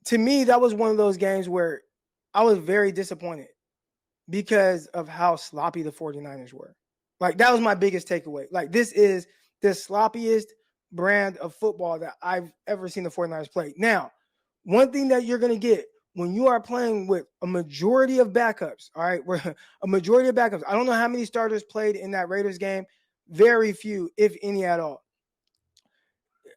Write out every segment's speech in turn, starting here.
to me, that was one of those games where I was very disappointed because of how sloppy the 49ers were. Like, that was my biggest takeaway. Like, this is the sloppiest brand of football that I've ever seen the 49ers play. Now, one thing that you're going to get when you are playing with a majority of backups, all right, where a majority of backups, I don't know how many starters played in that Raiders game. Very few, if any at all.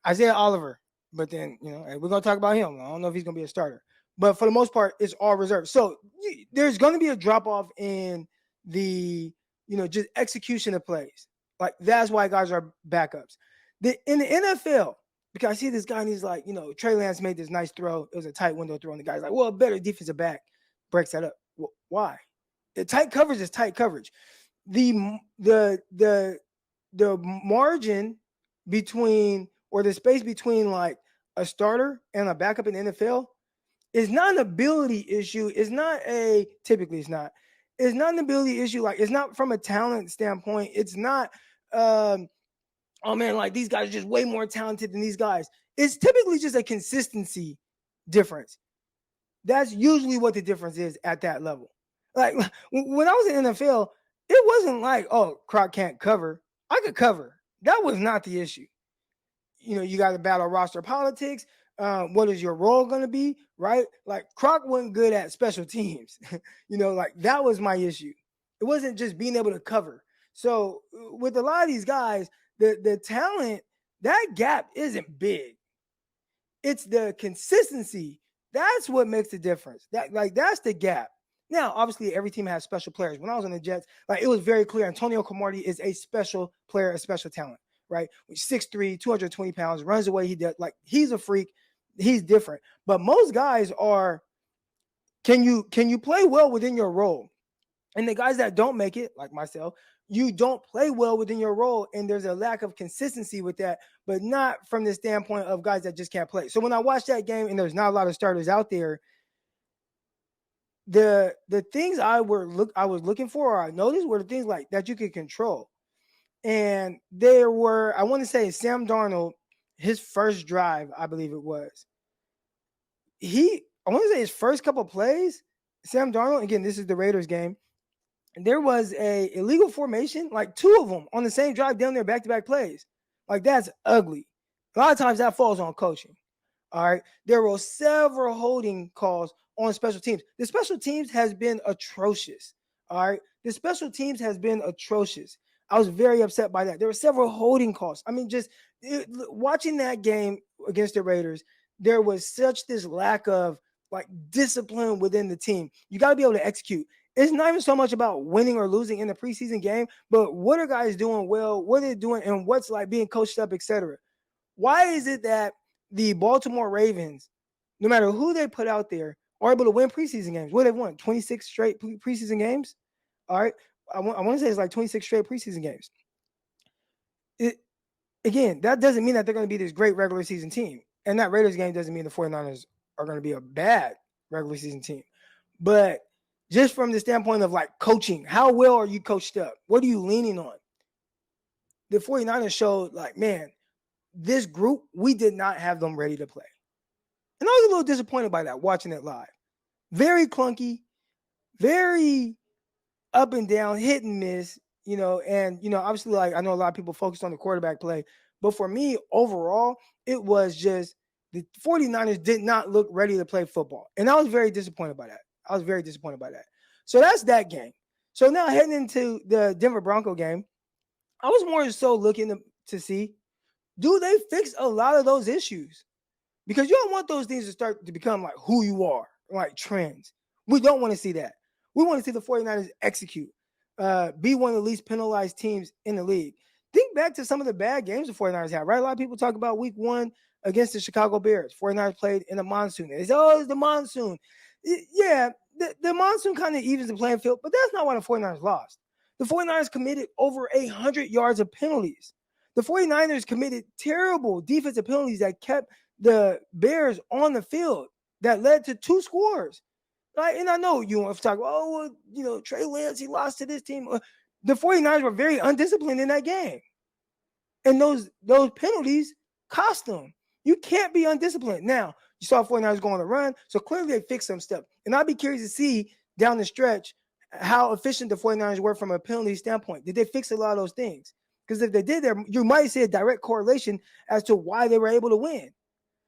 Isaiah Oliver, but then, we're going to talk about him. I don't know if he's going to be a starter. But for the most part, it's all reserved. So there's going to be a drop-off in the, just execution of plays. Like, that's why guys are backups. In the NFL, because I see this guy and he's like, Trey Lance made this nice throw. It was a tight window throw. And the guy's like, well, a better defensive back breaks that up. Well, why? The tight coverage is tight coverage. The margin between, or the space between, like, a starter and a backup in the NFL is not an ability issue. Typically it's not an ability issue. Like, it's not from a talent standpoint. It's not, oh man, like, these guys are just way more talented than these guys. It's typically just a consistency difference. That's usually what the difference is at that level. Like, when I was in the NFL, it wasn't like, oh, Crock can't cover. I could cover. That was not the issue. You got to battle roster politics. What is your role going to be, right? Like, Crock wasn't good at special teams. Like, that was my issue. It wasn't just being able to cover. So with a lot of these guys, the talent, that gap isn't big. It's the consistency. That's what makes the difference. That's the gap. Now, obviously, every team has special players. When I was on the Jets, like, it was very clear Antonio Cromartie is a special player, a special talent, right? 6'3", 220 pounds, runs the way he does. Like, he's a freak. He's different. But most guys are, can you play well within your role? And the guys that don't make it, like myself, you don't play well within your role, and there's a lack of consistency with that, but not from the standpoint of guys that just can't play. So when I watched that game, and there's not a lot of starters out there, the things I was looking for, or I noticed, were the things like that you could control. And there were, I want to say, Sam Darnold, his first drive, I believe it was. I want to say his first couple plays, Sam Darnold, again, this is the Raiders game, there was a illegal formation, like 2 of them on the same drive down there, back-to-back plays. Like, that's ugly. A lot of times that falls on coaching. All right. There were several holding calls on special teams. The special teams has been atrocious. All right. The special teams has been atrocious. I was very upset by that. There were several holding calls. I mean, watching that game against the Raiders, there was such this lack of, like, discipline within the team. You got to be able to execute. It's not even so much about winning or losing in the preseason game, but what are guys doing well, what are they doing, and what's, like, being coached up, etc. Why is it that the Baltimore Ravens, no matter who they put out there, are able to win preseason games? What, they've won 26 straight preseason games? All right. I want to say it's like 26 straight preseason games. Again, that doesn't mean that they're going to be this great regular season team. And that Raiders game doesn't mean the 49ers are going to be a bad regular season team. But just from the standpoint of, like, coaching, how well are you coached up? What are you leaning on? The 49ers showed, like, man, this group, we did not have them ready to play. And I was a little disappointed by that, watching it live. Very clunky, very up and down, hit and miss, and, obviously, like, I know a lot of people focused on the quarterback play, but for me, overall, it was just the 49ers did not look ready to play football. And I was very disappointed by that. So that's that game. So now heading into the Denver Bronco game, I was more so looking to see, do they fix a lot of those issues? Because you don't want those things to start to become like who you are, like trends. We don't want to see that. We want to see the 49ers execute, be one of the least penalized teams in the league. Think back to some of the bad games the 49ers had, right? A lot of people talk about week 1 against the Chicago Bears. 49ers played in the monsoon. They say, oh, it's the monsoon. Yeah, the monsoon kind of evens the playing field, but that's not why the 49ers lost. The 49ers committed over 100 yards of penalties. The 49ers committed terrible defensive penalties that kept the Bears on the field that led to 2 scores. Right? And I know you want to talk about, Trey Lance, he lost to this team. The 49ers were very undisciplined in that game. And those penalties cost them. You can't be undisciplined. Now, You saw 49ers go on a run. So clearly they fixed some stuff. And I'd be curious to see down the stretch how efficient the 49ers were from a penalty standpoint. Did they fix a lot of those things? Because if they did, you might see a direct correlation as to why they were able to win.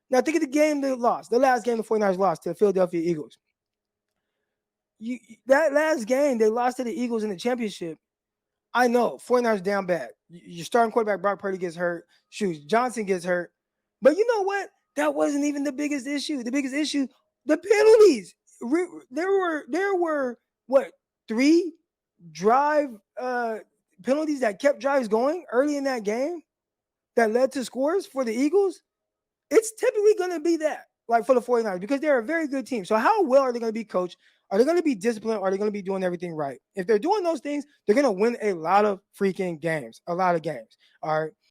Now, think of the game they lost. The last game the 49ers lost to the Philadelphia Eagles. That last game, they lost to the Eagles in the championship. I know, 49ers down bad. Your starting quarterback, Brock Purdy, gets hurt. Johnson gets hurt. But you know what? That wasn't even the biggest issue. The biggest issue, the penalties. There were what, 3 drive penalties that kept drives going early in that game that led to scores for the Eagles? It's typically going to be that, like for the 49ers, because they're a very good team. So how well are they going to be coached? Are they going to be disciplined? Or are they going to be doing everything right? If they're doing those things, they're going to win a lot of freaking games, a lot of games. All right.